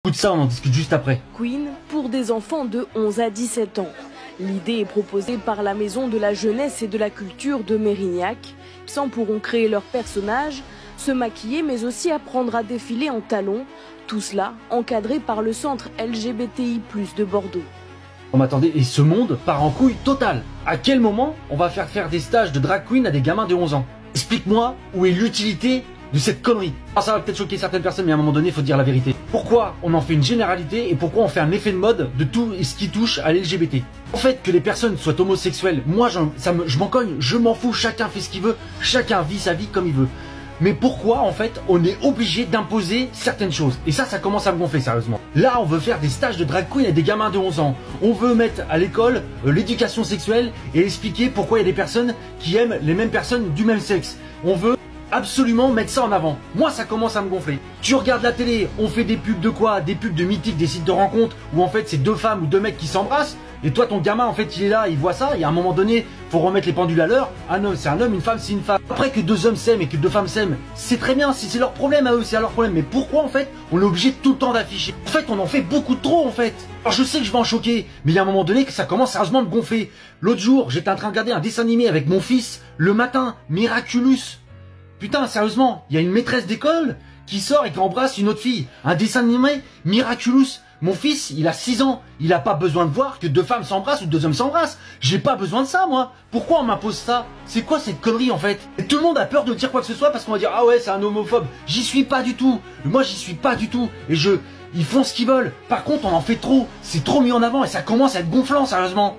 Écoute ça, on en discute juste après. Queen pour des enfants de 11 à 17 ans. L'idée est proposée par la Maison de la Jeunesse et de la Culture de Mérignac. Les enfants pourront créer leur personnage, se maquiller mais aussi apprendre à défiler en talons. Tout cela encadré par le centre LGBTI+ de Bordeaux. On m'attendait, et ce monde part en couille totale. À quel moment on va faire des stages de drag queen à des gamins de 11 ans? Explique-moi où est l'utilité de cette connerie. Alors ça va peut-être choquer certaines personnes, mais à un moment donné, il faut dire la vérité. Pourquoi on en fait une généralité et pourquoi on fait un effet de mode de tout ce qui touche à l'LGBT? En fait, que les personnes soient homosexuelles, moi je m'en cogne, je m'en fous, chacun fait ce qu'il veut, chacun vit sa vie comme il veut. Mais pourquoi en fait on est obligé d'imposer certaines choses? Et ça commence à me gonfler sérieusement. Là on veut faire des stages de drag queen à des gamins de 11 ans. On veut mettre à l'école l'éducation sexuelle et expliquer pourquoi il y a des personnes qui aiment les mêmes personnes du même sexe. On veut absolument mettre ça en avant. Moi ça commence à me gonfler. Tu regardes la télé, on fait des pubs de quoi? Des pubs de Mythique, des sites de rencontres où en fait c'est deux femmes ou deux mecs qui s'embrassent. Et toi ton gamin en fait il est là, il voit ça, et à un moment donné faut remettre les pendules à l'heure. Un homme c'est un homme, une femme c'est une femme. Après que deux hommes s'aiment et que deux femmes s'aiment, c'est très bien, si c'est leur problème à eux, c'est à leur problème. Mais pourquoi en fait on est obligé tout le temps d'afficher? En fait on en fait beaucoup trop en fait. Alors je sais que je vais en choquer, mais il y a un moment donné que ça commence sérieusement à me gonfler. L'autre jour j'étais en train de regarder un dessin animé avec mon fils le matin, Miraculous. Putain sérieusement, il y a une maîtresse d'école qui sort et qui embrasse une autre fille. Un dessin animé, Miraculous. Mon fils, il a 6 ans, il a pas besoin de voir que deux femmes s'embrassent ou deux hommes s'embrassent. J'ai pas besoin de ça, moi. Pourquoi on m'impose ça? C'est quoi cette connerie, en fait? Et tout le monde a peur de dire quoi que ce soit parce qu'on va dire, ah ouais, c'est un homophobe. J'y suis pas du tout. Moi, j'y suis pas du tout. Et ils font ce qu'ils veulent. Par contre, on en fait trop. C'est trop mis en avant et ça commence à être gonflant, sérieusement.